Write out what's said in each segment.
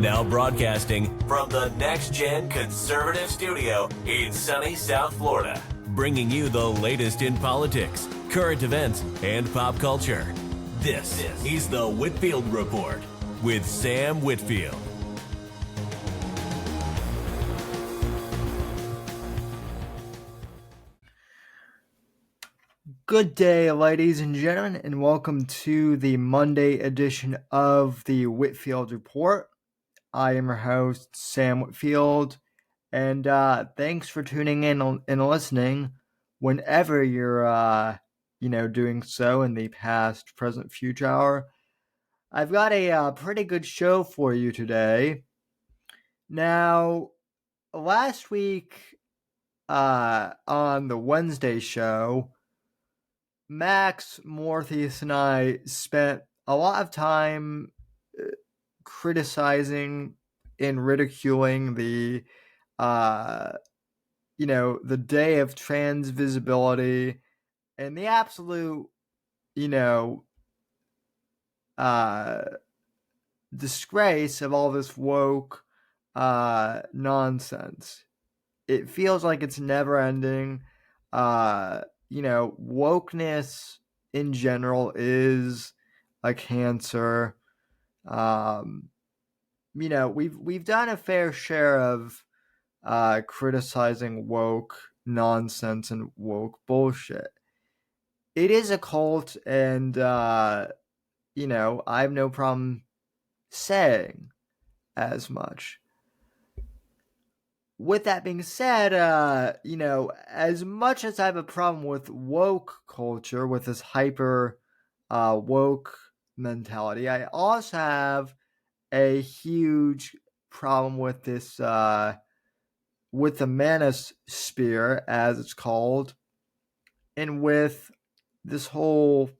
Now broadcasting from the Next Gen Conservative Studio in sunny South Florida, bringing you the latest in politics, current events, and pop culture. This is the Whitfield Report with Sam Whitfield. Good day, ladies and gentlemen, and welcome to the Monday edition of the Whitfield Report. I am your host, Sam Whitfield, and thanks for tuning in and listening whenever you're, doing so in the past, present, future hour. I've got a pretty good show for you today. Now, last week on the Wednesday show, Max, Morpheus, and I spent a lot of time criticizing and ridiculing the day of trans visibility and the absolute, disgrace of all this woke nonsense. It feels like it's never ending. Wokeness in general is a cancer. We've done a fair share of criticizing woke nonsense and woke bullshit. It is a cult, and I have no problem saying as much. With that being said, as much as I have a problem with woke culture, with this hyper woke mentality, I also have a huge problem with this, with the Manosphere, as it's called, and with this whole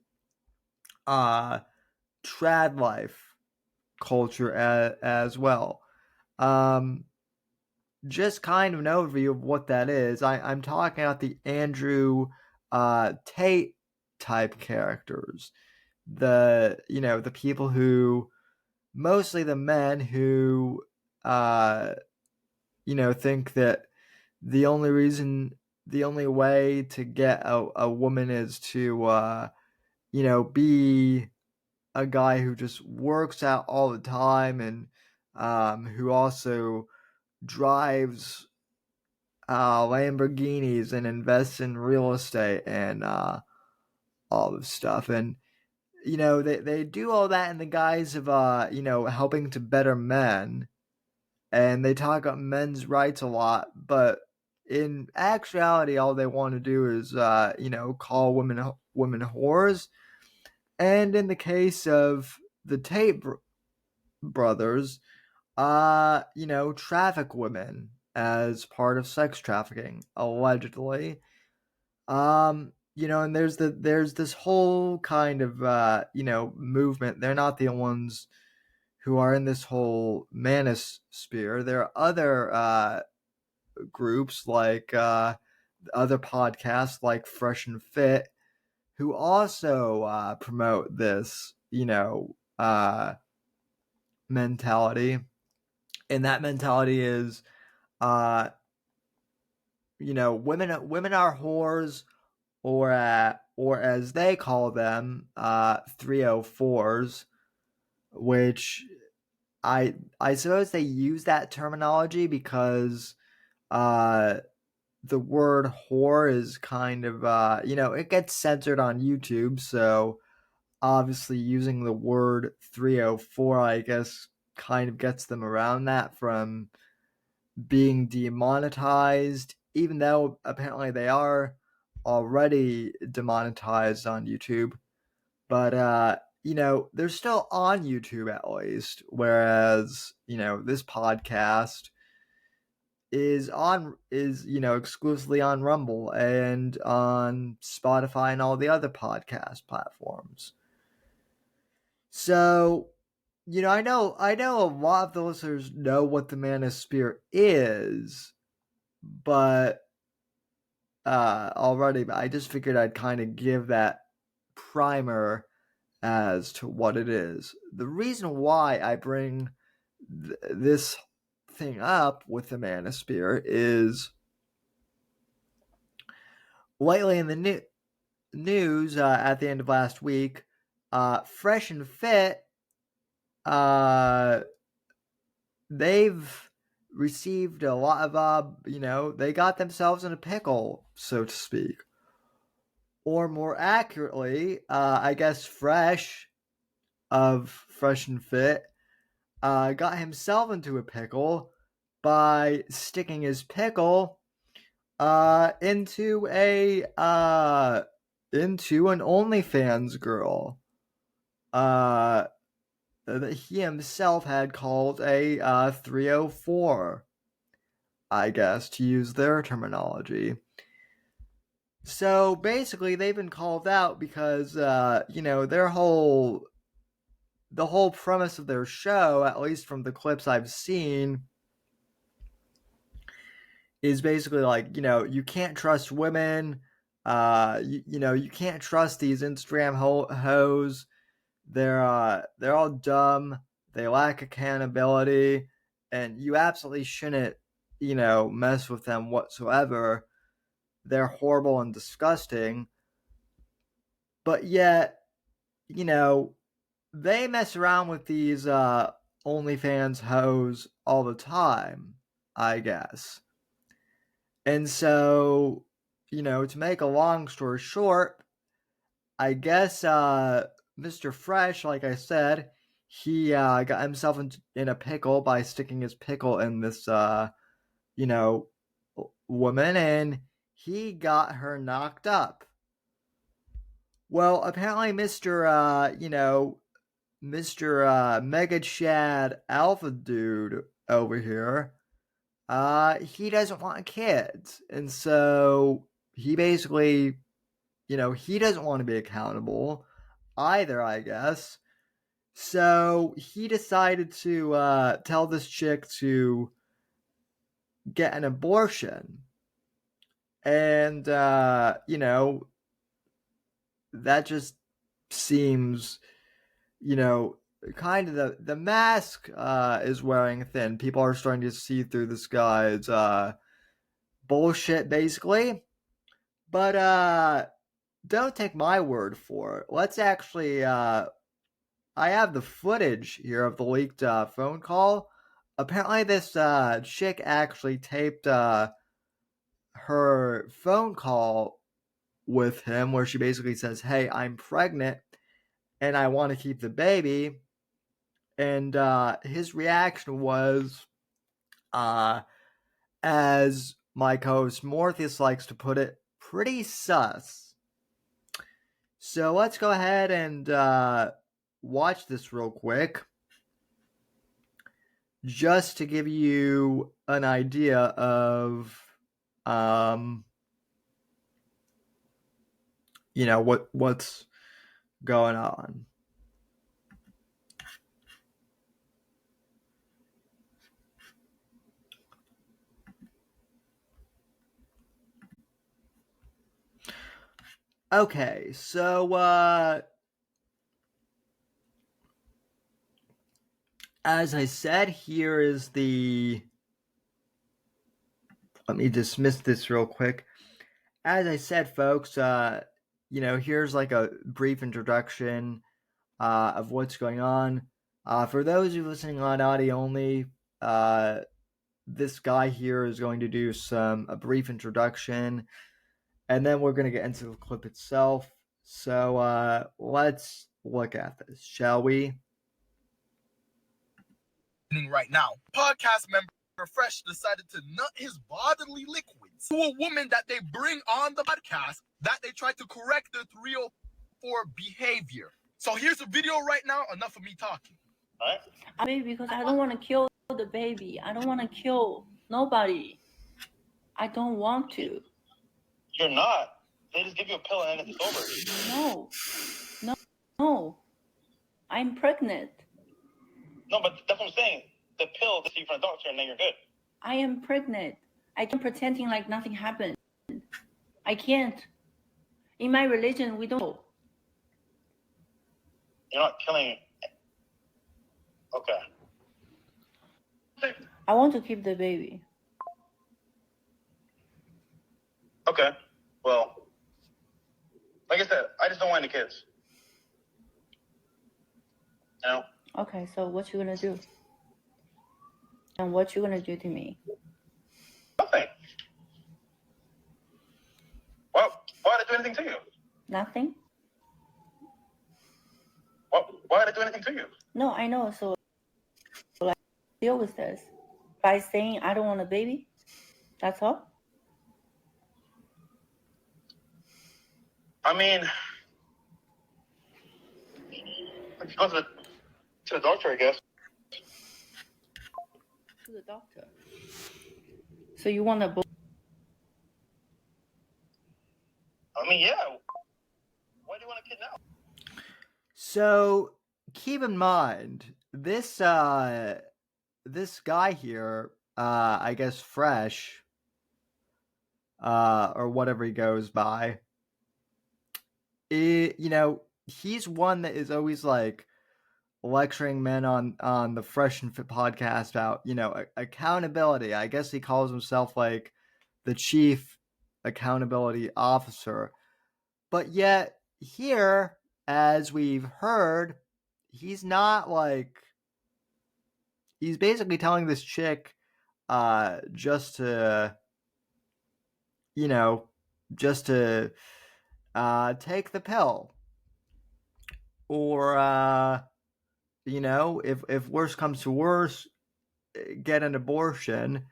trad life culture as well. Just kind of an overview of what that is. I'm talking about the Andrew Tate type characters. The people who, mostly the men who, think that the only way to get a woman is to, be a guy who just works out all the time and who also drives Lamborghinis and invests in real estate and all this stuff. And they do all that in the guise of helping to better men, and they talk about men's rights a lot, but in actuality all they want to do is call women whores. And in the case of the Tate brothers, traffic women as part of sex trafficking, allegedly. And there's this whole kind of movement. They're not the ones who are in this whole manosphere. There are other groups like other podcasts like Fresh and Fit who also promote this mentality. And that mentality is women are whores, or as they call them, 304s, which I suppose they use that terminology because the word whore is kind of it gets censored on YouTube, so obviously using the word 304, I guess, kind of gets them around that from being demonetized, even though apparently they are already demonetized on YouTube. But they're still on YouTube at least, whereas this podcast is exclusively on Rumble and on Spotify and all the other podcast platforms. So I know a lot of the listeners know what the Manosphere is, but already, but I just figured I'd kind of give that primer as to what it is. The reason why I bring this thing up with the Manosphere is lately in the news at the end of last week, Fresh and Fit, they've received a lot of, they got themselves in a pickle, so to speak. Or more accurately, I guess Fresh of Fresh and Fit got himself into a pickle by sticking his pickle into an OnlyFans girl that he himself had called a 304, I guess, to use their terminology. So basically, they've been called out because the whole premise of their show, at least from the clips I've seen, is basically like, you can't trust women. You can't trust these Instagram hoes. They're all dumb. They lack accountability, and you absolutely shouldn't, mess with them whatsoever. They're horrible and disgusting. But yet, they mess around with these OnlyFans hoes all the time, I guess. And so, to make a long story short, I guess Mr. Fresh, like I said, he got himself in a pickle by sticking his pickle in this, woman, and he got her knocked up. Well, apparently Mr. Mega Chad Alpha Dude over here, he doesn't want kids. And so he basically, he doesn't want to be accountable either, I guess. So he decided to tell this chick to get an abortion. And, that just seems, kind of the mask is wearing thin. People are starting to see through this guy's bullshit, basically. But don't take my word for it. Let's actually, I have the footage here of the leaked phone call. Apparently, this chick actually taped her phone call with him where she basically says, "Hey, I'm pregnant and I want to keep the baby." And his reaction was, as my co-host Morpheus likes to put it, pretty sus. So let's go ahead and watch this real quick, just to give you an idea of, what's going on. Okay, so as I said, here is the. Let me dismiss this real quick. As I said, folks, here's like a brief introduction of what's going on. For those who are listening on audio only, this guy here is going to do a brief introduction, and then we're going to get into the clip itself. So let's look at this, shall we? Right now, podcast member Fresh decided to nut his bodily liquids to a woman that they bring on the podcast that they tried to correct their 304 behavior. So here's a video right now. Enough of me talking. All right? I mean, because I don't want to kill the baby. I don't want to kill nobody. I don't want to. You're not. They just give you a pill and then it's over. No. I'm pregnant. No, but that's what I'm saying. The pill to see from a doctor and then you're good. I am pregnant. I can't pretending like nothing happened. I can't. In my religion, we don't. You're not killing. Okay. I want to keep the baby. Okay. Well, like I said, I just don't want any kids. You know? Okay, so what you gonna do? And what you gonna do to me? Nothing. Why did I do anything to you? Nothing? Why did I do anything to you? No, I know. So, like, deal with this by saying I don't want a baby. That's all. I mean, let's go to the doctor, I guess. To the doctor. So you want a I mean, yeah. Why do you want a kid now? So keep in mind this this guy here, I guess Fresh, or whatever he goes by. He's one that is always like lecturing men on the Fresh and Fit podcast about accountability. I guess he calls himself like the chief accountability officer, but yet here, as we've heard, he's not like, he's basically telling this chick just to just to take the pill, or if worse comes to worse, get an abortion.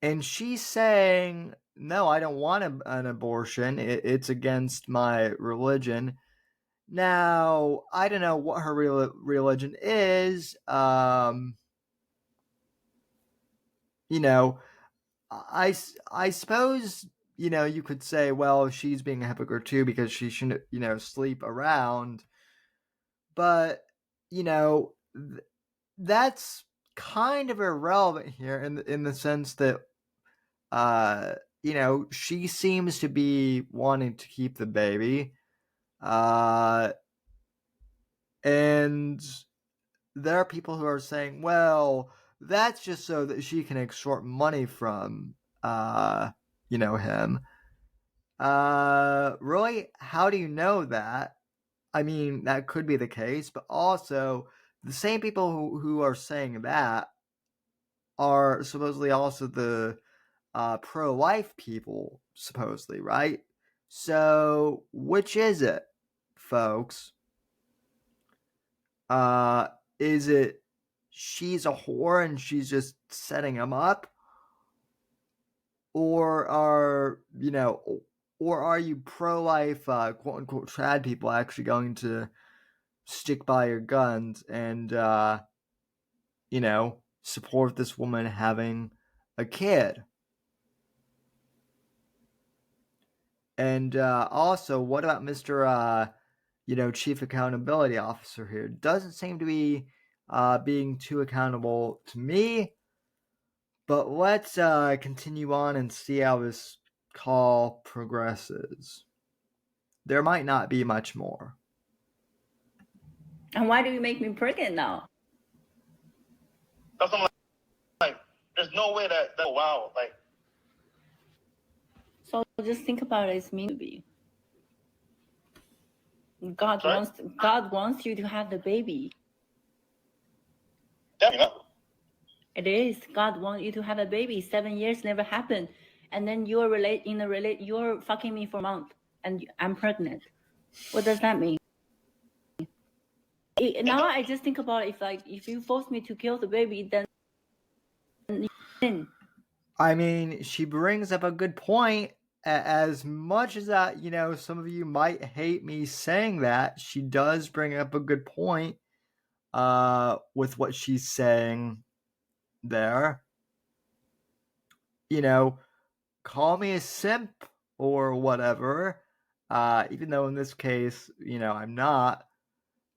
And she's saying, no, I don't want an abortion. It's against my religion. Now, I don't know what her religion is. I suppose, you could say, well, she's being a hypocrite too because she shouldn't, sleep around. But, that's kind of irrelevant here in the sense that, she seems to be wanting to keep the baby. And there are people who are saying, well, that's just so that she can extort money from, him. Really? How do you know that? I mean, that could be the case, but also the same people who are saying that are supposedly also the pro-life people, supposedly, right? So, which is it, folks? Is it she's a whore and she's just setting him up? Or are you pro-life, quote unquote, trad people actually going to stick by your guns and, support this woman having a kid? And also, what about Mr. Chief Accountability Officer here? Doesn't seem to be being too accountable to me. But let's continue on and see how this call progresses. There might not be much more. And why do you make me pregnant now? That's like, there's no way that wow, like. So just think about it. It's meant to be. God wants you to have the baby. Definitely not. It is. God wants you to have a baby. 7 years never happened, and then you're fucking me for a month, and I'm pregnant. What does that mean? Now I just think about it, if you force me to kill the baby, then. I mean, she brings up a good point. As much as that, some of you might hate me saying that, she does bring up a good point with what she's saying there. Call me a simp or whatever, even though in this case, I'm not.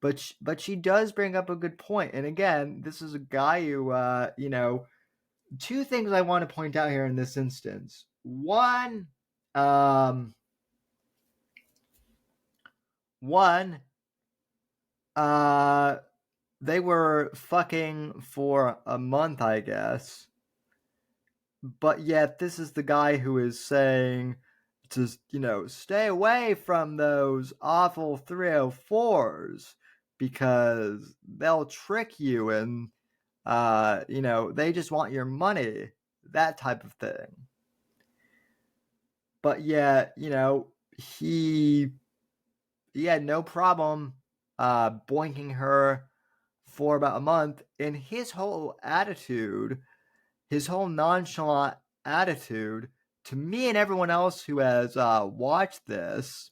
But she does bring up a good point. And again, this is a guy who, two things I want to point out here in this instance. One, they were fucking for a month, I guess. But yet, this is the guy who is saying to, stay away from those awful 304s because they'll trick you and, they just want your money, that type of thing. But yet, he had no problem boinking her for about a month, and his whole attitude, his whole nonchalant attitude to me and everyone else who has watched this,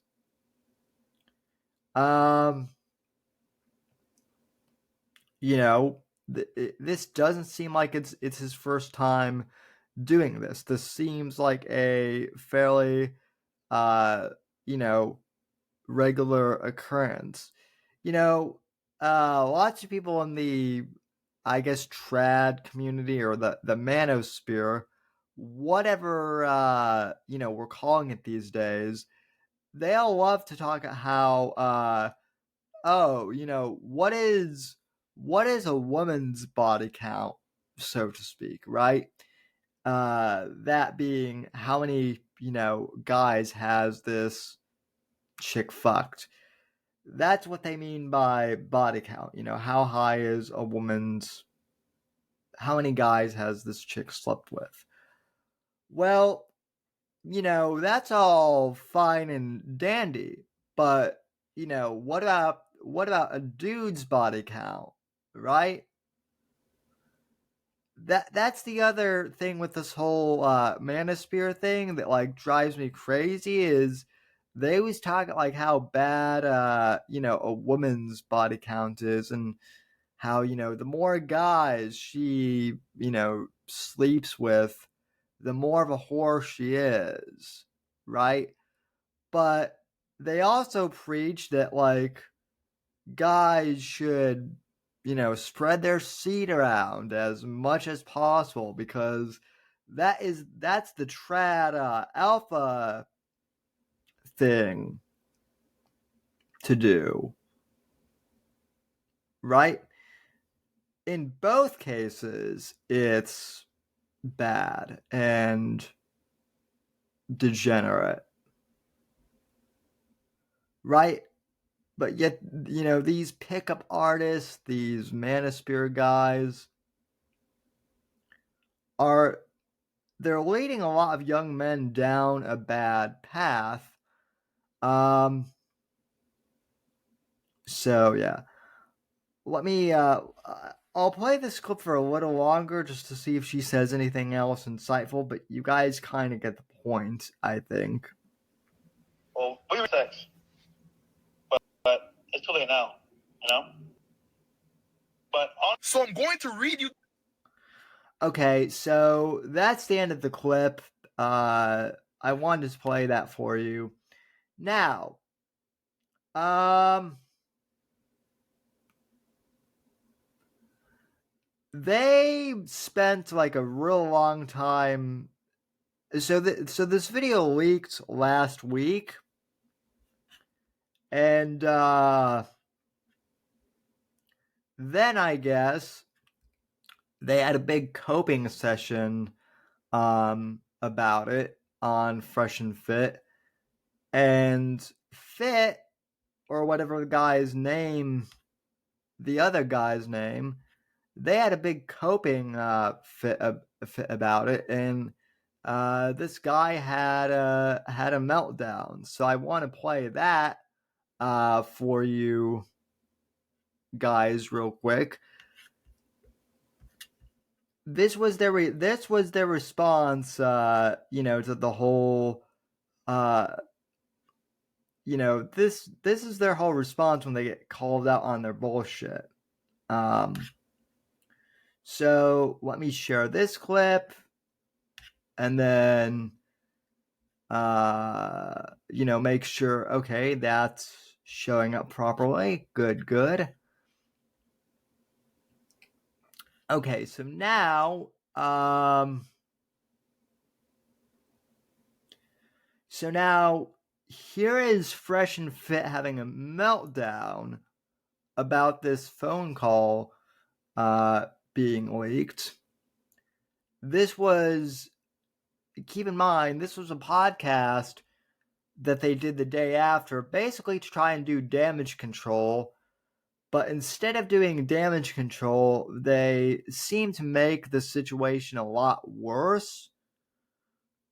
this doesn't seem like it's his first time doing this. This seems like a fairly, regular occurrence. Lots of people in the, I guess, trad community or the Manosphere, whatever, we're calling it these days, they all love to talk about how, what is a woman's body count, so to speak, right? That being how many, guys has this chick fucked. That's what they mean by body count. How high is a woman's, how many guys has this chick slept with? Well, that's all fine and dandy, but what about a dude's body count, right? That's the other thing with this whole Manosphere thing that like drives me crazy is they always talk like how bad a woman's body count is and how the more guys she sleeps with, the more of a whore she is, right? But they also preach that like guys should spread their seed around as much as possible because that's the trad alpha thing to do, right? In both cases it's bad and degenerate, right? But yet, these pickup artists, these Manosphere guys, they're leading a lot of young men down a bad path. So yeah. Let me, I'll play this clip for a little longer just to see if she says anything else insightful, but you guys kind of get the point, I think. Well, we were sex. But it's too late now, But so I'm going to read you. Okay, so that's the end of the clip. I wanted to play that for you. Now, they spent like a real long time. So this video leaked last week, and then I guess they had a big coping session about it on Fresh and Fit, and Fit, or whatever the other guy's name, they had a big coping fit about it, and this guy had a meltdown. So I want to play that for you guys real quick. This was their response, to the whole, this is their whole response when they get called out on their bullshit. So let me share this clip, and then, make sure, okay, that's showing up properly. Good. Okay, so now, here is Fresh and Fit having a meltdown about this phone call being leaked. This was, keep in mind, this was a podcast that they did the day after, basically to try and do damage control. But instead of doing damage control, they seem to make the situation a lot worse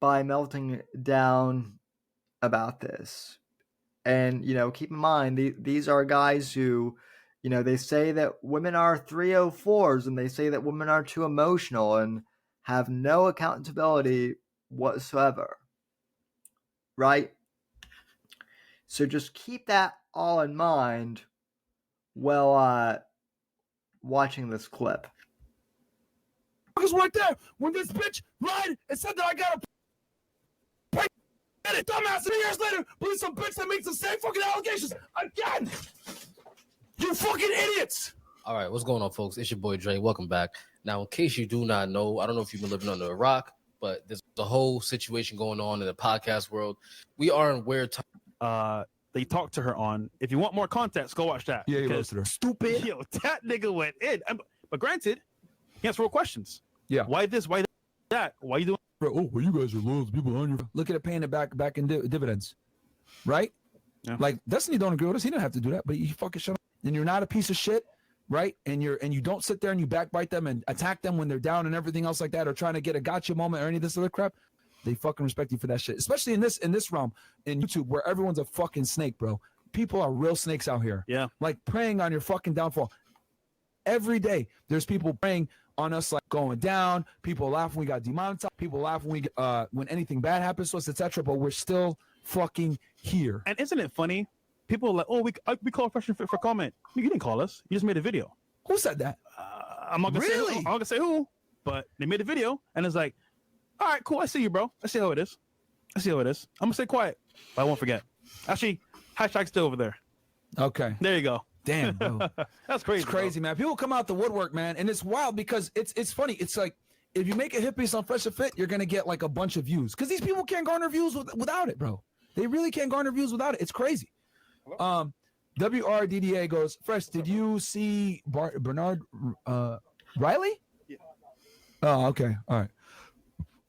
by melting down about this. And, keep in mind, these are guys who, they say that women are 304s, and they say that women are too emotional and have no accountability whatsoever. Right? So just keep that all in mind while watching this clip. Because right there, when this bitch lied and said that I got a dumbass, 3 years later, believe some bitch that makes the same fucking allegations again. You fucking idiots. All right, what's going on, folks? It's your boy Dre. Welcome back. Now, in case you do not know, I don't know if you've been living under a rock, but there's a whole situation going on in the podcast world. We are in weird times. They talked to her on. If you want more context, go watch that. Yeah, you roasted her. Stupid. Yo, that nigga went in. But granted, he answered real questions. Yeah. Why this? Why that? Why you doing? Oh, well, you guys are loyal to people on your. Look at it paying it back in dividends, right? Yeah. Like Destiny don't agree with us. He didn't have to do that, but you fucking shut up. And you're not a piece of shit, right? And you don't sit there and you backbite them and attack them when they're down and everything else like that, or trying to get a gotcha moment or any of this other crap. They fucking respect you for that shit, especially in this realm in YouTube where everyone's a fucking snake, bro. People are real snakes out here. Yeah. Like preying on your fucking downfall. Every day, there's people preying on us, like going down. People laugh when we got demonetized. People laugh when when anything bad happens to us, etc. But we're still fucking here. And isn't it funny? People are like, oh, we call Fresh and Fit for comment. You didn't call us. You just made a video. Who said that? I'm not gonna say who. I'm not gonna say who, but they made a video and it's like, all right, cool. I see you, bro. I see how it is. I'm gonna stay quiet, but I won't forget. Actually, hashtag's still over there. Okay. There you go. Damn, bro. That's crazy. It's crazy, man. People come out the woodwork, man, and it's wild because it's funny. It's like if you make a hit piece on Fresh and Fit, you're gonna get like a bunch of views because these people can't garner views without it, bro. They really can't garner views without it. It's crazy. WRDDA goes, Fresh, did you see Bernard Riley? Yeah. Oh, okay. All right.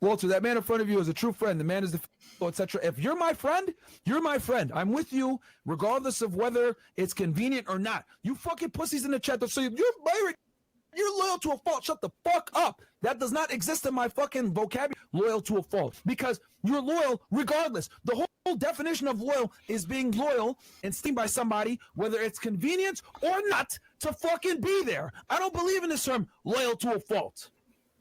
Walter, that man in front of you is a true friend. The man is the etc. If you're my friend, you're my friend. I'm with you regardless of whether it's convenient or not. You fucking pussies in the chat that say you're loyal to a fault. Shut the fuck up. That does not exist in my fucking vocabulary. Loyal to a fault because you're loyal regardless. The whole definition of loyal is being loyal and seen by somebody, whether it's convenient or not, to fucking be there. I don't believe in this term loyal to a fault.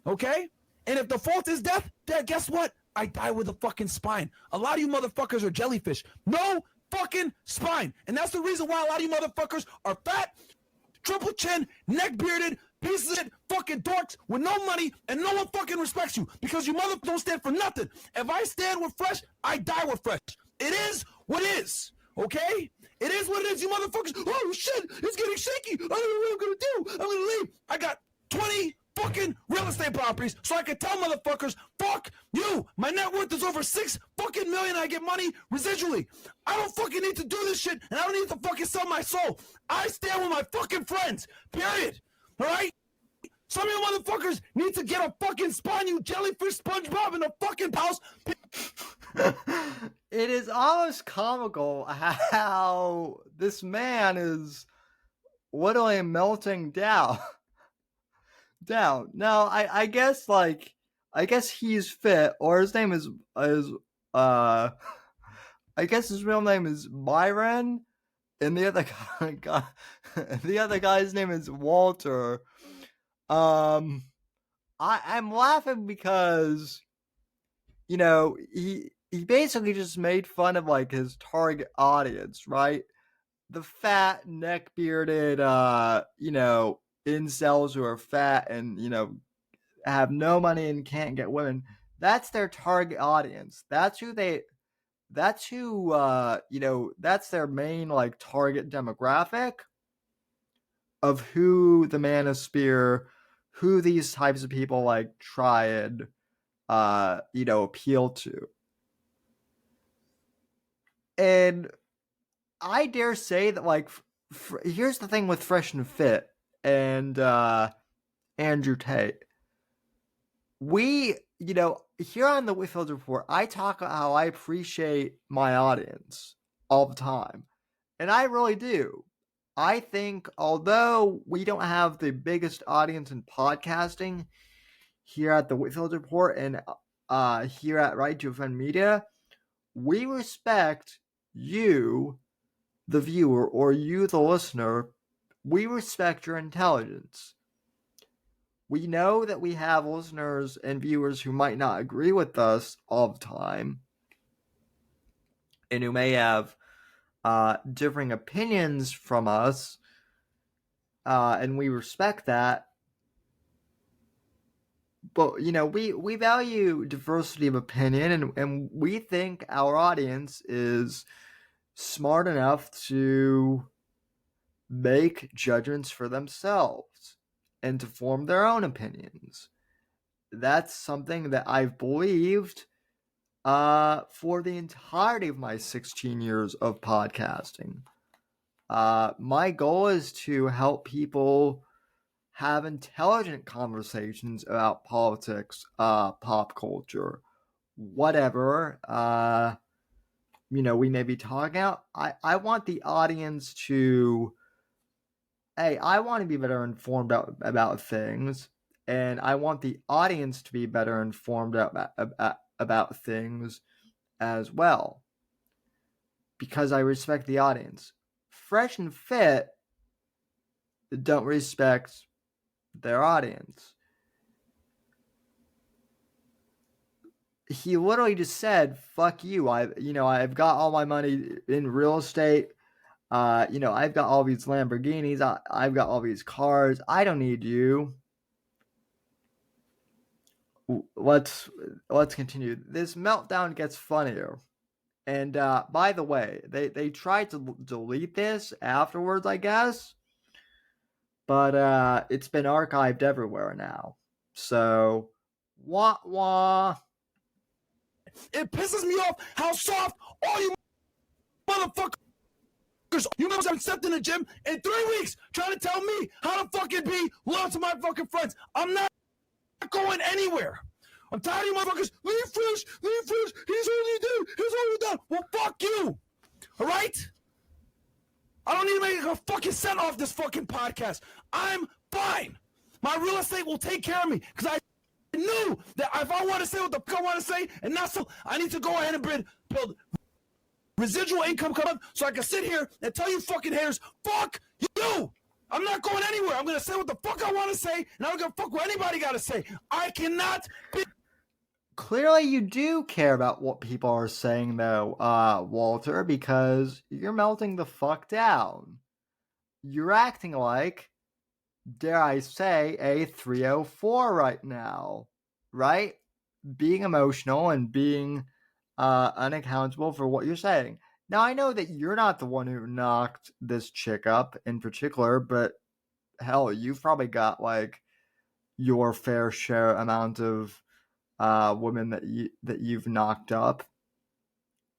Okay? And if the fault is death, then guess what? I die with a fucking spine. A lot of you motherfuckers are jellyfish. No fucking spine. And that's the reason why a lot of you motherfuckers are fat, triple chin, neck bearded, pieces of shit, fucking dorks with no money and no one fucking respects you because you motherfuckers don't stand for nothing. If I stand with Fresh, I die with Fresh. It is what it is. Okay? It is what it is, you motherfuckers. Oh shit, it's getting shaky. I don't know what I'm gonna do. I'm gonna leave. I got 20 fucking real estate properties so I can tell motherfuckers, fuck you. My net worth is over $6 fucking million. I get money residually. I don't fucking need to do this shit and I don't need to fucking sell my soul. I stand with my fucking friends. Period. All right? Some of you motherfuckers need to get a fucking spine, you jellyfish SpongeBob in the fucking house. It is almost comical how this man is literally melting down. Now, I guess he's fit, or his name is I guess his real name is Byron, and the other guy's name is Walter. I'm laughing because, he basically just made fun of like his target audience, right? The fat, neck bearded, incels who are fat and, have no money and can't get women. That's their target audience. That's their main like target demographic of who the Manosphere, who these types of people like try and appeal to. And I dare say that like here's the thing with Fresh and Fit and Andrew Tate. We, here on the Whitfield Report, I talk about how I appreciate my audience all the time. And I really do. I think although we don't have the biggest audience in podcasting here at the Whitfield Report and here at Right to Offend Media, we respect you, the viewer, or you, the listener. We respect your intelligence. We know that we have listeners and viewers who might not agree with us all the time and who may have differing opinions from us, and we respect that. But, we value diversity of opinion, and we think our audience is smart enough to make judgments for themselves and to form their own opinions. That's something that I've believed for the entirety of my 16 years of podcasting. My goal is to help people have intelligent conversations about politics, pop culture, whatever, we may be talking about. I want the audience to, I want to be better informed about things, and I want the audience to be better informed about things as well, because I respect the audience. Fresh and Fit don't respect their audience. He literally just said, "Fuck you! I've got all my money in real estate. I've got all these Lamborghinis. I've got all these cars. I don't need you." Let's continue. This meltdown gets funnier. And by the way, they tried to delete this afterwards, I guess. But it's been archived everywhere now. So, wah wah. It pisses me off how soft all you motherfuckers. You know, I've stepped in the gym in 3 weeks trying to tell me how to fucking be loyal to my fucking friends. I'm not going anywhere. I'm tired of you motherfuckers. Leave Fresh. He's only dude. He's only done. Well, fuck you. All right? I don't need to make a fucking cent off this fucking podcast. I'm fine. My real estate will take care of me because I knew that if I want to say what the fuck I want to say and not so, I need to go ahead and build residual income come up so I can sit here and tell you fucking haters, fuck you. I'm not going anywhere. I'm going to say what the fuck I want to say, and I don't give a fuck what anybody got to say. I cannot be. Clearly you do care about what people are saying, though, Walter, because you're melting the fuck down. You're acting like, dare I say, a 304 right now, right? Being emotional and being unaccountable for what you're saying. Now, I know that you're not the one who knocked this chick up in particular, but hell, you've probably got, like, your fair share amount of women that you've knocked up,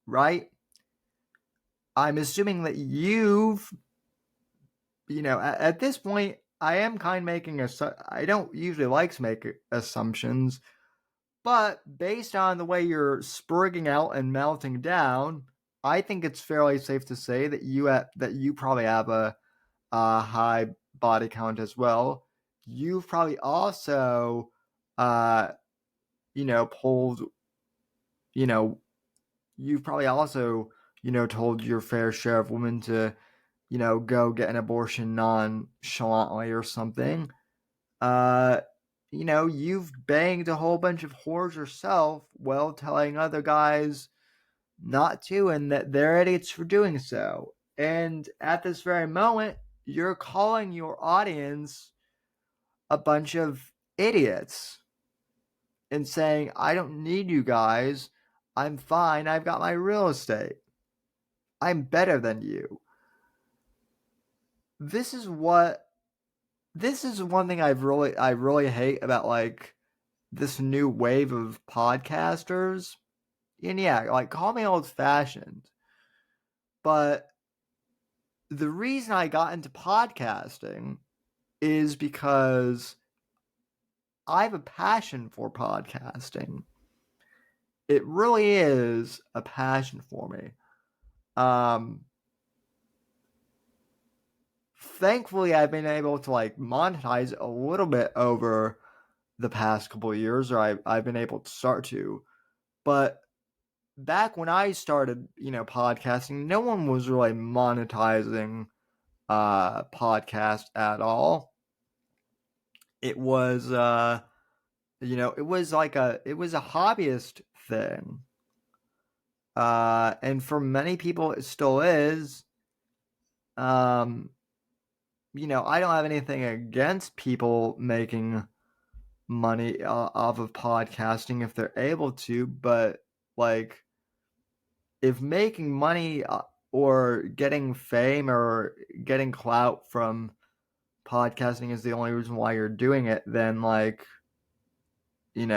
right? I'm assuming that you've, at this point, I am kind of making I don't usually like to make assumptions, but based on the way you're sprigging out and melting down, I think it's fairly safe to say that you probably have a high body count as well. You've probably also pulled, you've probably also, told your fair share of women to, go get an abortion nonchalantly or something. You've banged a whole bunch of whores yourself while telling other guys not to, and that they're idiots for doing so. And at this very moment, you're calling your audience a bunch of idiots and saying, I don't need you guys. I'm fine. I've got my real estate. I'm better than you. This is one thing I really hate about, like, this new wave of podcasters. And yeah, like, call me old fashioned, but the reason I got into podcasting is because I have a passion for podcasting. It really is a passion for me. Thankfully, I've been able to like monetize a little bit over the past couple of years, or I've been able to start to. But back when I started, podcasting, no one was really monetizing podcast at all. It was it was a hobbyist thing. And for many people it still is. I don't have anything against people making money off of podcasting if they're able to, but like if making money or getting fame or getting clout from podcasting is the only reason why you're doing it, then like, you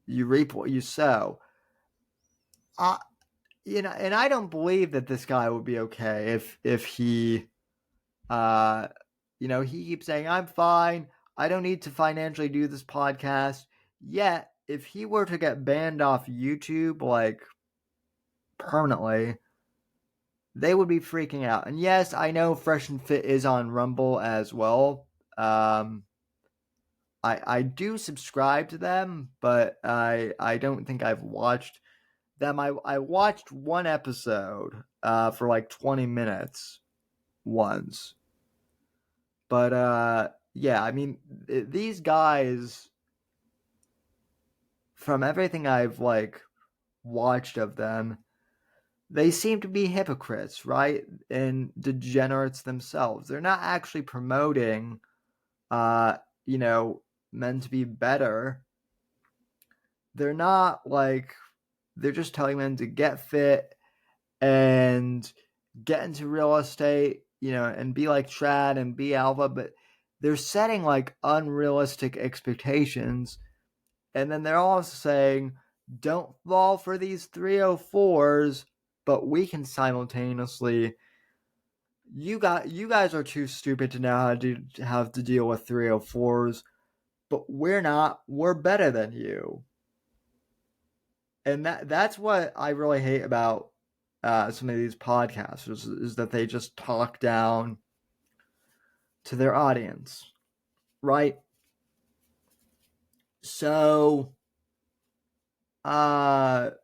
reap what you sow. And I don't believe that this guy would be okay if he, he keeps saying, I'm fine, I don't need to financially do this podcast. Yet, if he were to get banned off YouTube, like, permanently, they would be freaking out. And yes, I know Fresh and Fit is on Rumble as well. I do subscribe to them, but I don't think I've watched them. I watched one episode for like 20 minutes once. But yeah, I mean, these guys, from everything I've like watched of them, they seem to be hypocrites, right? And degenerates themselves. They're not actually promoting men to be better. They're not like, they're just telling men to get fit and get into real estate, and be like Chad and be alpha, but they're setting like unrealistic expectations. And then they're also saying, don't fall for these 304s, but we can simultaneously, you guys are too stupid to know how to deal with 304s, but we're not. We're better than you. And that's what I really hate about some of these podcasters, is that they just talk down to their audience, right? So, that's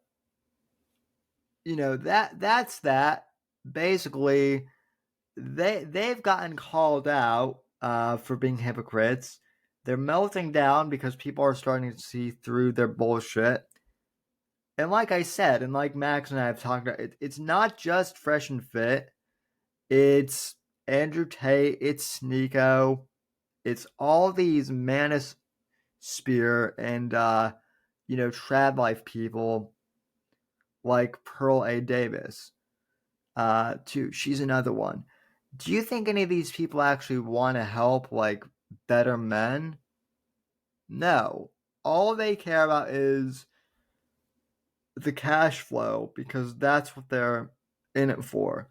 that. Basically, they've gotten called out for being hypocrites. They're melting down because people are starting to see through their bullshit. And like I said, and like Max and I have talked about, it's not just Fresh and Fit. It's Andrew Tate. It's Sneeko. It's all these Manosphere and, trad life people like Pearl A. Davis. Too. She's another one. Do you think any of these people actually want to help, like, better men? No. All they care about is the cash flow, because that's what they're in it for.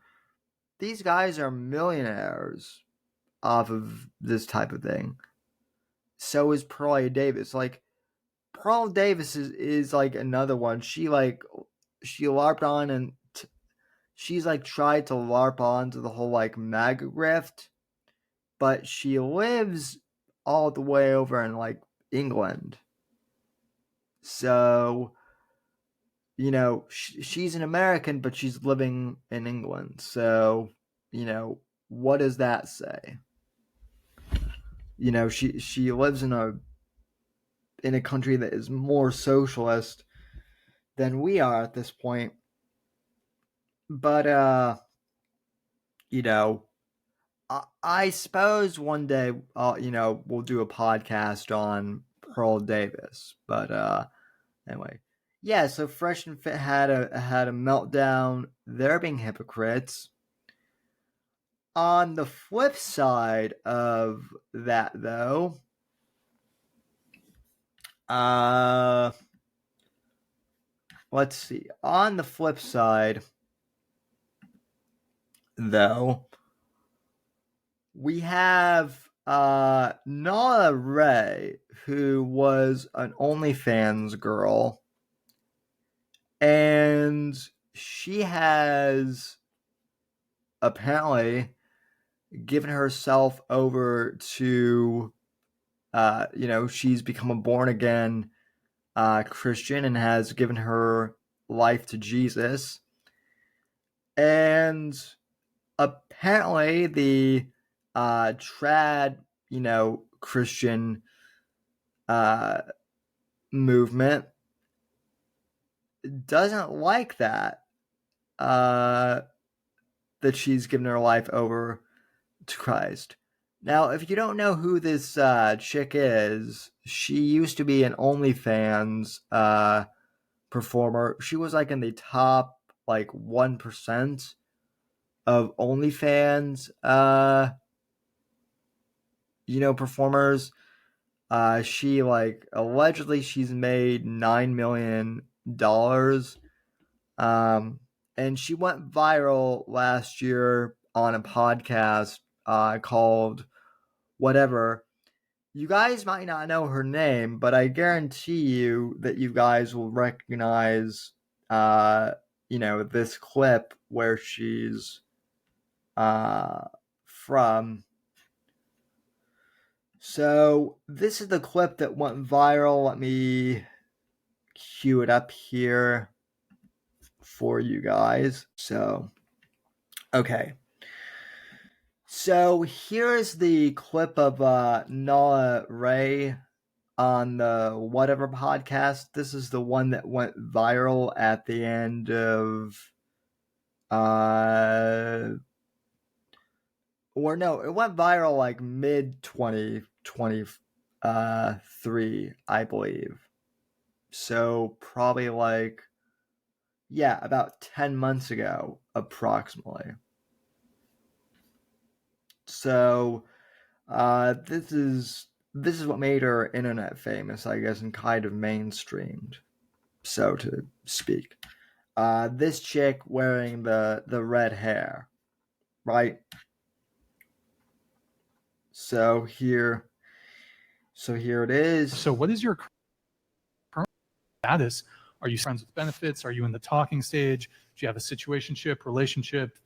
These guys are millionaires off of this type of thing. So is Pearl A. Davis. Like, Pearl Davis is like another one. She LARPed on and she's like tried to LARP on to the whole like MAGA grift, but she lives all the way over in like England. So, she's an American, but she's living in England. So, what does that say? She lives in a country that is more socialist than we are at this point. But I suppose one day we'll do a podcast on Pearl Davis. But anyway. Yeah, so Fresh and Fit had a meltdown. They're being hypocrites. On the flip side of that, though, let's see. On the flip side, though, we have Nala Ray, who was an OnlyFans girl, and she has apparently given herself over to, she's become a born again Christian and has given her life to Jesus. And apparently the trad, Christian movement doesn't like that she's given her life over to Christ. Now, if you don't know who this chick is, she used to be an OnlyFans performer. She was like in the top 1% of OnlyFans performers. She allegedly she's made $9 million. And she went viral last year on a podcast called Whatever. You guys might not know her name, but I guarantee you that you guys will recognize, this clip where she's from. So this is the clip that went viral. Let me cue it up here for you guys. So, okay. So here's the clip of Nala Ray on the Whatever podcast. This is the one that went viral at the end of it went viral mid 2023, I believe. So probably about 10 months ago, approximately. So, this is what made her internet famous, I guess, and kind of mainstreamed, so to speak. This chick wearing the red hair, right? So here it is. So what is your current status? Are you friends with benefits? Are you in the talking stage? Do you have a situationship, relationship,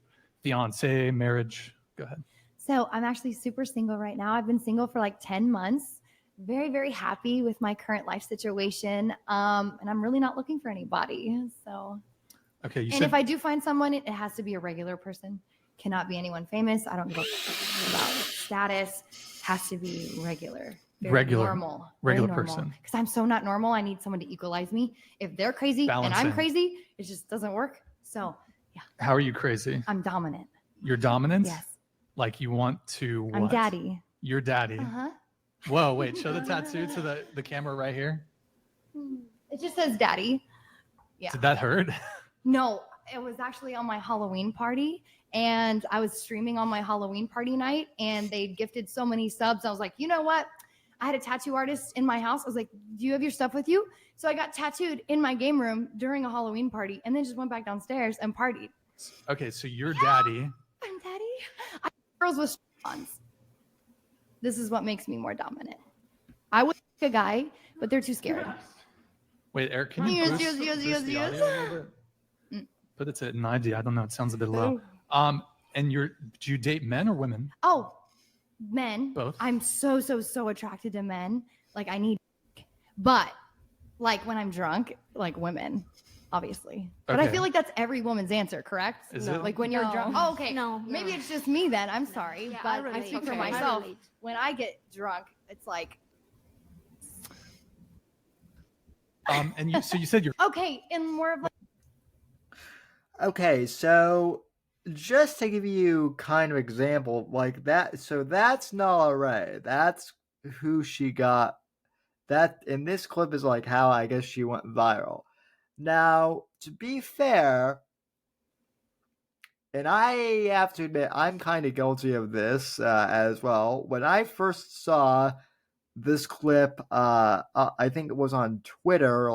fiance, marriage? Go ahead. So I'm actually super single right now. I've been single for 10 months. Very, very happy with my current life situation. And I'm really not looking for anybody. So, okay. If I do find someone, it has to be a regular person. Cannot be anyone famous. I don't give a fuck about status. Has to be regular. Normal person. Because I'm so not normal. I need someone to equalize me. If they're crazy and I'm crazy, it just doesn't work. So, yeah. How are you crazy? I'm dominant. You're dominant? Yes. You want to what? I'm daddy. You're daddy. Uh-huh. Whoa, wait. Show the tattoo to the camera right here. It just says daddy. Yeah. Did that hurt? No, it was actually on my Halloween party. And I was streaming on my Halloween party night. And they gifted so many subs. I was like, you know what? I had a tattoo artist in my house. I was like, do you have your stuff with you? So I got tattooed in my game room during a Halloween party. And then just went back downstairs and partied. Okay, so you're daddy. I'm daddy. I girls with strap-ons. This is what makes me more dominant. I would like a guy, but they're too scared. Wait, Eric, can you boost the audio a little bit? Put it to 90. I don't know. It sounds a bit low. And do you date men or women? Oh, men. Both. I'm so attracted to men. I need, but when I'm drunk, women. Obviously. But I feel like that's every woman's answer, correct? Is it? When you're drunk. Oh, okay. No. Maybe it's just me then. I'm sorry. Yeah, but I speak for myself. When I get drunk, it's and you said you're okay, and more of Okay, so just to give you kind of example that, so that's Nala Ray. That's who she got. That in this clip is how I guess she went viral. Now, to be fair, and I have to admit, I'm kind of guilty of this as well. When I first saw this clip, I think it was on Twitter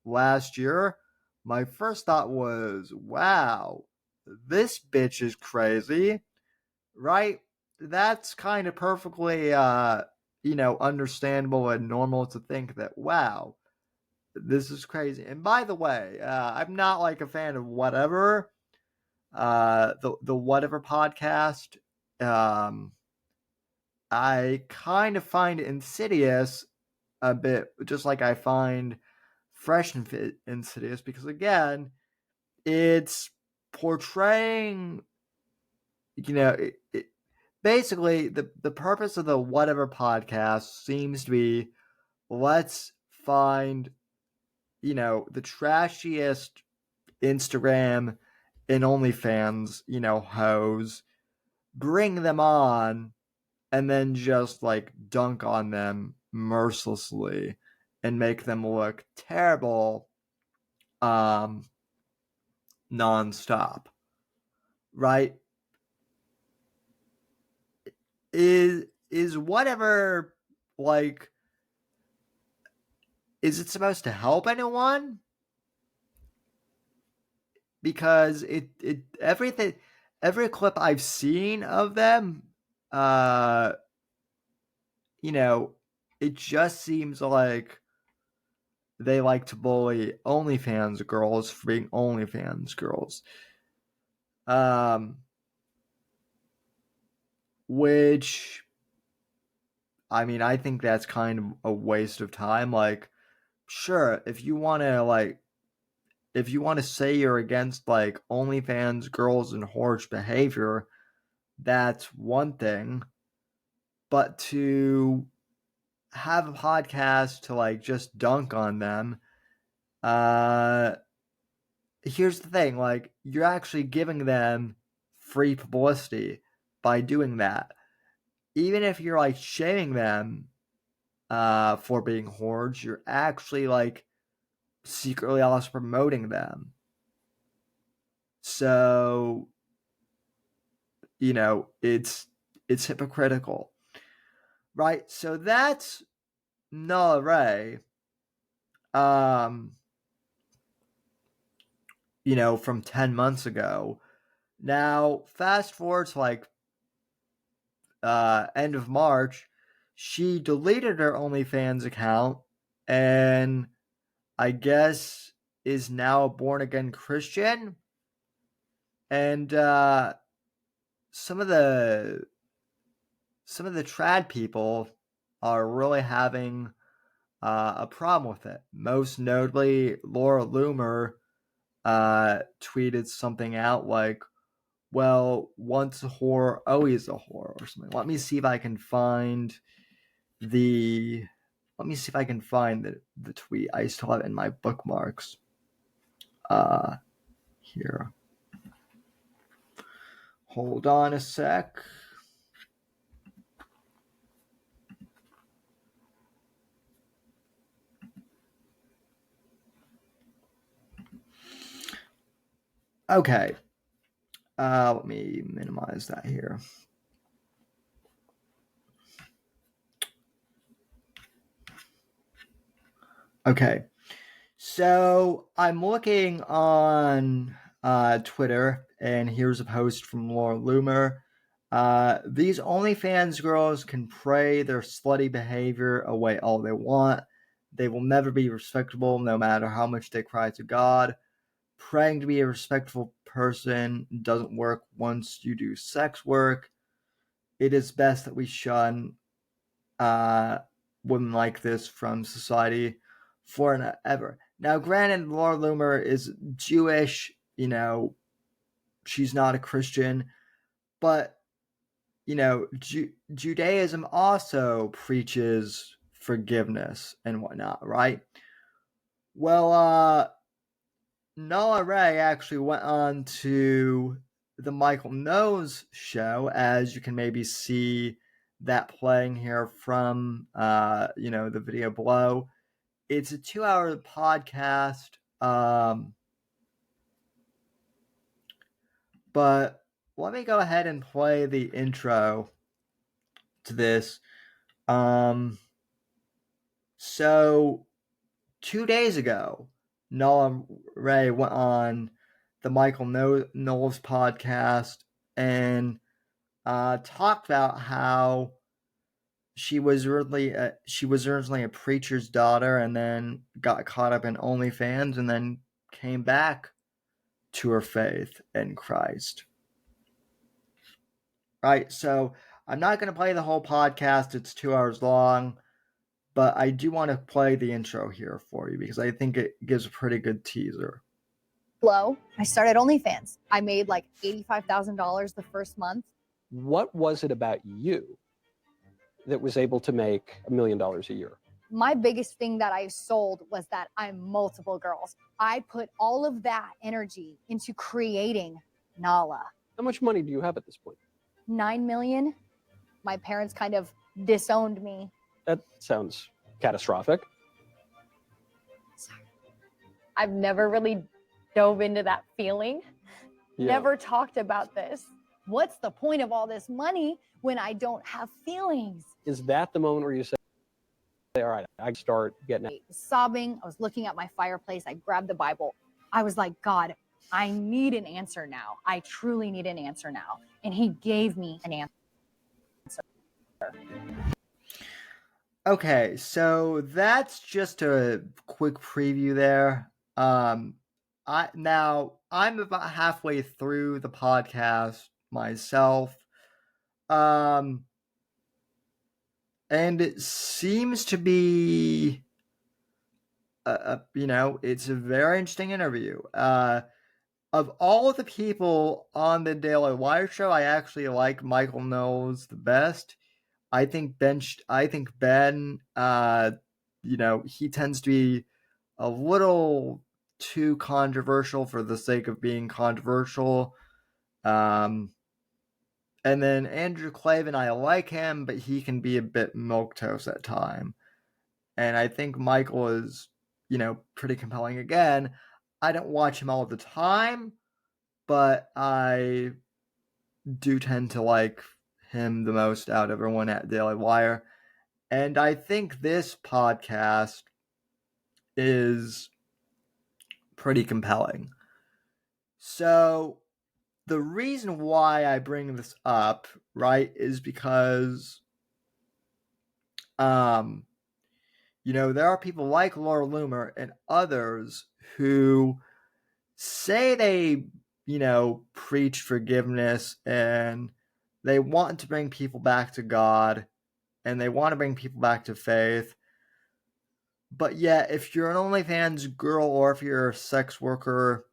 last year, my first thought was, wow, this bitch is crazy, right? That's kind of perfectly, understandable and normal to think that, wow, this is crazy. And by the way, I'm not like a fan of whatever, the whatever podcast. I kind of find Insidious a bit just like I find Fresh and Insidious, because again, it's portraying, basically the purpose of the whatever podcast seems to be, let's find, the trashiest Instagram and OnlyFans, hoes, bring them on, and then just like dunk on them mercilessly and make them look terrible nonstop, right? Is whatever, like, is it supposed to help anyone? Because every clip I've seen of them, it just seems like they like to bully OnlyFans girls for being OnlyFans girls. Which, I mean, I think that's kind of a waste of time. Like, sure, if you want to say you're against like OnlyFans girls and whorish behavior, that's one thing. But to have a podcast to like just dunk on them, here's the thing, like, you're actually giving them free publicity by doing that. Even if you're like shaming them for being whores, you're actually like secretly also promoting them. So, it's hypocritical, right? So that's Nala Ray, from 10 months ago. Now, fast forward to like end of March, she deleted her OnlyFans account and I guess is now a born again Christian. And some of the trad people are really having a problem with it. Most notably, Laura Loomer tweeted something out like, well, once a whore, always a whore, or something. Let me see if I can find the tweet. I still have it in my bookmarks. Here. Hold on a sec. Okay. Let me minimize that here. Okay. So I'm looking on Twitter, and here's a post from Laura Loomer. These OnlyFans girls can pray their slutty behavior away all they want. They will never be respectable no matter how much they cry to God. Praying to be a respectful person doesn't work once you do sex work. It is best that we shun women like this from society forever. Now, granted, Laura Loomer is Jewish, she's not a Christian, but, Judaism also preaches forgiveness and whatnot, right? Well, Nala Ray actually went on to the Michael Knowles show, as you can maybe see that playing here from, the video below. It's a 2-hour podcast, but let me go ahead and play the intro to this. So 2 days ago, Nala Ray went on the Michael Knowles podcast and talked about how she was originally a preacher's daughter and then got caught up in OnlyFans and then came back to her faith in Christ. Right, so I'm not going to play the whole podcast. It's 2 hours long, but I do want to play the intro here for you because I think it gives a pretty good teaser. Hello, I started OnlyFans. I made like $85,000 the first month. What was it about you that was able to make $1 million a year? My biggest thing that I sold was that I'm multiple girls. I put all of that energy into creating Nala. How much money do you have at this point? 9 million. My parents kind of disowned me. That sounds catastrophic. I've never really dove into that feeling. Yeah. Never talked about this. What's the point of all this money when I don't have feelings? Is that the moment where you say, all right, I start getting it? Sobbing. I was looking at my fireplace. I grabbed the Bible. I was like, God, I need an answer now. I truly need an answer now. And he gave me an answer. Okay, so that's just a quick preview there. I'm about halfway through the podcast myself. And it seems to be it's a very interesting interview. Of all of the people on the Daily Wire show, I actually like Michael Knowles the best. I think Ben, he tends to be a little too controversial for the sake of being controversial. And then Andrew Clavin, I like him, but he can be a bit milquetoast at time. And I think Michael is, pretty compelling. Again, I don't watch him all the time, but I do tend to like him the most out of everyone at Daily Wire. And I think this podcast is pretty compelling. So the reason why I bring this up, right, is because there are people like Laura Loomer and others who say they, preach forgiveness and they want to bring people back to God and they want to bring people back to faith. But yet, if you're an OnlyFans girl or if you're a sex worker,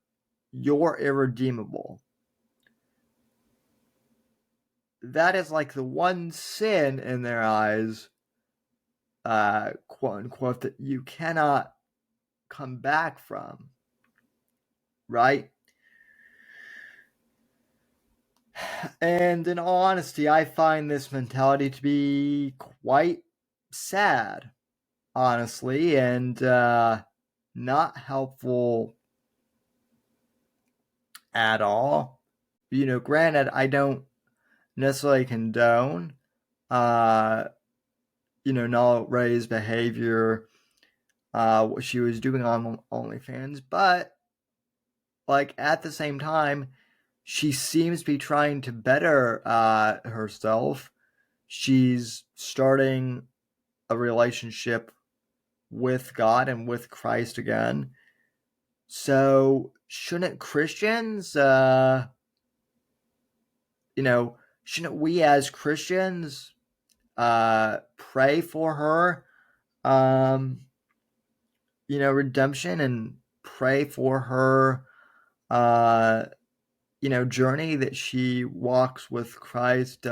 you're irredeemable. That is like the one sin in their eyes, quote unquote, that you cannot come back from. Right? And in all honesty, I find this mentality to be quite sad, honestly, and not helpful at all. Granted, I don't necessarily condone, Nala Ray's behavior, what she was doing on OnlyFans, but, at the same time, she seems to be trying to better herself. She's starting a relationship with God and with Christ again. So shouldn't Christians, shouldn't we as Christians pray for her, redemption and pray for her, journey that she walks with Christ,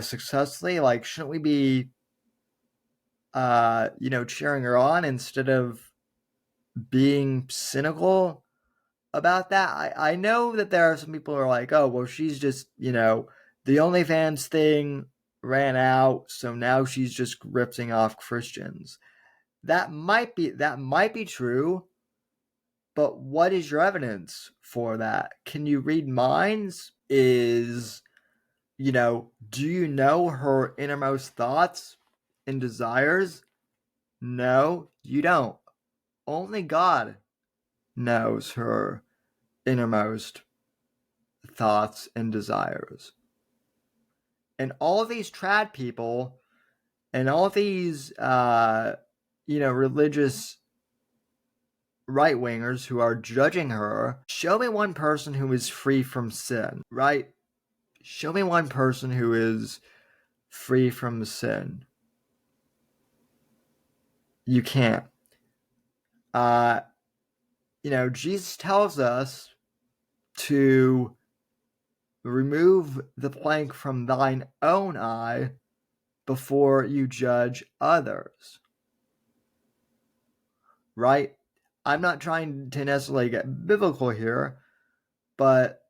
successfully? Shouldn't we be, cheering her on instead of being cynical about that? I know that there are some people who are like, oh, well, she's just, the OnlyFans thing ran out, so now she's just ripping off Christians. That might be true, but what is your evidence for that? Can you read minds? Do you know her innermost thoughts and desires? No, you don't. Only God knows her innermost thoughts and desires. And all of these trad people and all of these, religious right-wingers who are judging her, show me one person who is free from sin, right? Show me one person who is free from sin. You can't. Jesus tells us to remove the plank from thine own eye before you judge others. Right? I'm not trying to necessarily get biblical here, but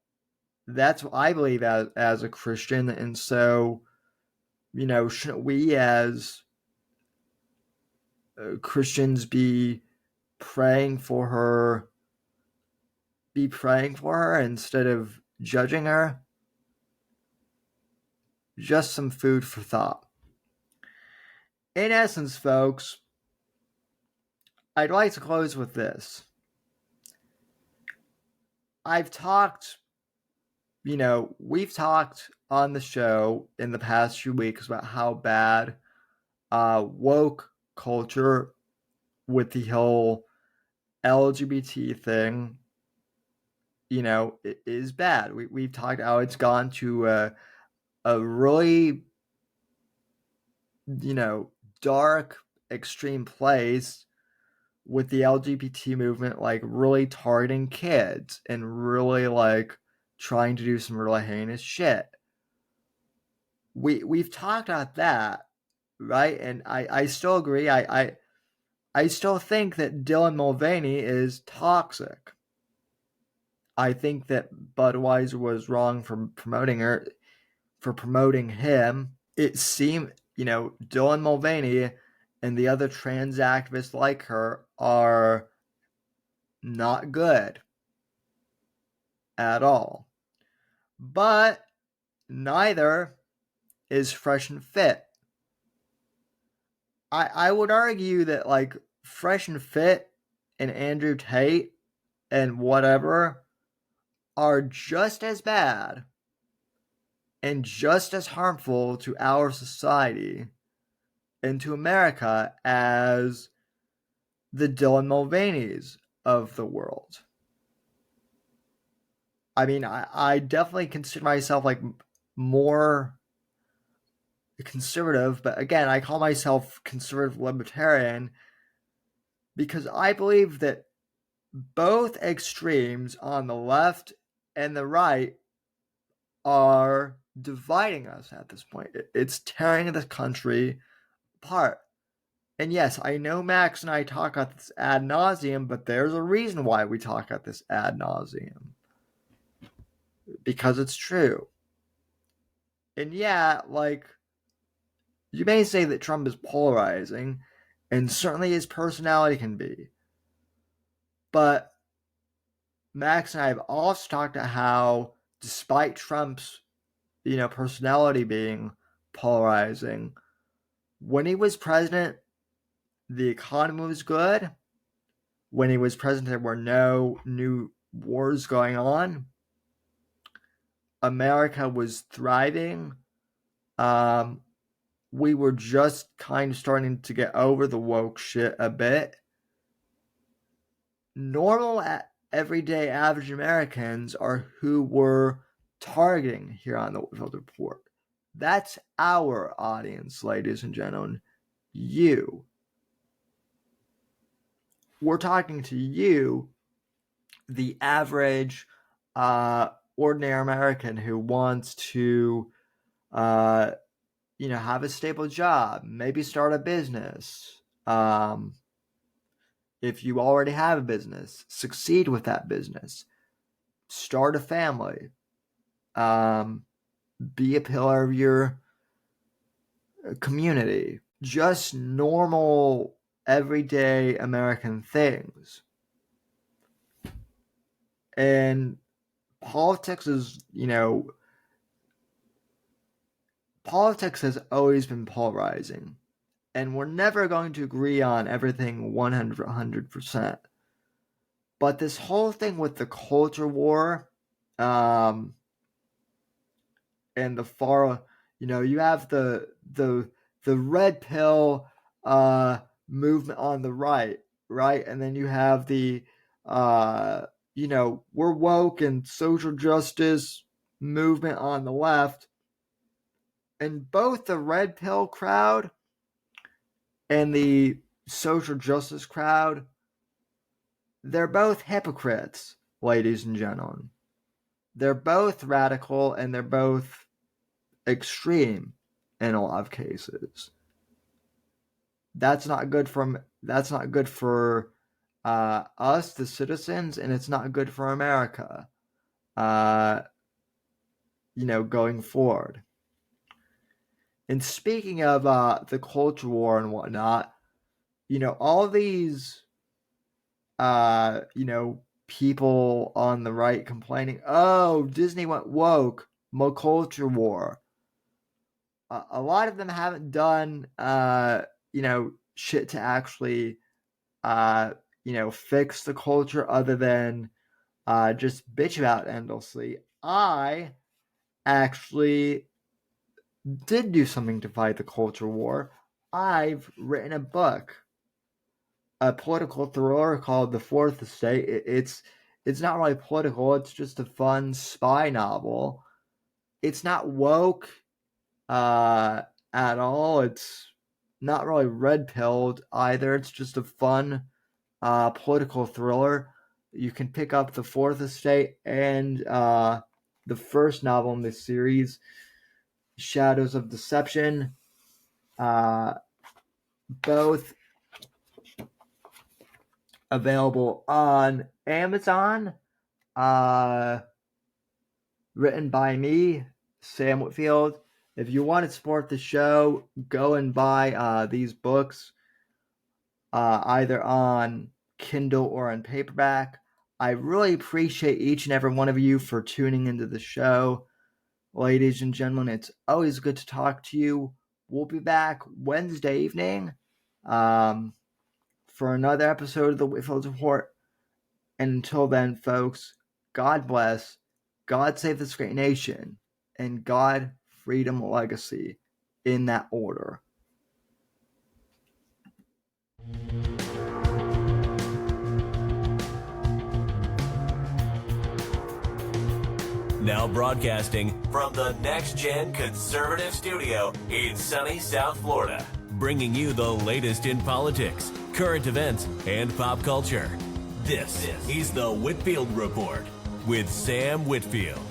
that's what I believe as a Christian. And so, shouldn't we as Christians be praying for her instead of judging her? Just some food for thought. In essence, folks, I'd like to close with this. We've talked on the show in the past few weeks about how bad woke culture with the whole LGBT thing, it is bad. We've talked how it's gone to a really, dark, extreme place with the LGBT movement, like really targeting kids and really like trying to do some really heinous shit. We've talked about that, right? And I still agree. I still think that Dylan Mulvaney is toxic. I think that Budweiser was wrong for promoting him. It seemed, Dylan Mulvaney and the other trans activists like her are not good at all. But neither is Fresh and Fit. I would argue that like Fresh and Fit and Andrew Tate and whatever are just as bad and just as harmful to our society and to America as the Dylan Mulvaneys of the world. I mean, I definitely consider myself like more conservative, but again, I call myself conservative libertarian because I believe that both extremes on the left and the right are dividing us at this point. It's tearing the country apart. And yes, I know Max and I talk about this ad nauseum, but there's a reason why we talk about this ad nauseum. Because it's true. And yeah, like, you may say that Trump is polarizing, and certainly his personality can be. But Max and I have also talked about how, despite Trump's, personality being polarizing, when he was president, the economy was good. When he was president, there were no new wars going on. America was thriving. We were just kind of starting to get over the woke shit a bit. Normal, everyday, average Americans are who we're targeting here on the Whitfield Report. That's our audience, ladies and gentlemen. You. We're talking to you, the average, ordinary American who wants to, have a stable job, maybe start a business. If you already have a business, succeed with that business. Start a family. Be a pillar of your community. Just normal, everyday American things. And politics is, politics has always been polarizing. And we're never going to agree on everything 100%. But this whole thing with the culture war, and the far, you have the red pill movement on the right, and then you have the we're woke and social justice movement on the left, and both the red pill crowd and the social justice crowd, they're both hypocrites, ladies and gentlemen. They're both radical and they're both extreme in a lot of cases. That's not good for us, the citizens, and it's not good for America. Going forward. And speaking of the culture war and whatnot, all these people on the right complaining, oh, Disney went woke, more culture war. A lot of them haven't done shit to actually fix the culture other than just bitch about endlessly. I actually did do something to fight the culture war. I've written a book, a political thriller called The Fourth Estate. It's not really political. It's just a fun spy novel. It's not woke at all. It's not really red-pilled either. It's just a fun political thriller. You can pick up The Fourth Estate and the first novel in this series, Shadows of Deception. Both available on Amazon. Written by me, Sam Whitfield. If you want to support the show, go and buy these books either on Kindle or on paperback. I really appreciate each and every one of you for tuning into the show. Ladies and gentlemen, it's always good to talk to you. We'll be back Wednesday evening for another episode of the Whitfield Report. And until then, folks, God bless, God save this great nation, and God, freedom, legacy, in that order. Now broadcasting from the Next Gen Conservative Studio in sunny South Florida, bringing you the latest in politics, current events, and pop culture. This is the Whitfield Report with Sam Whitfield.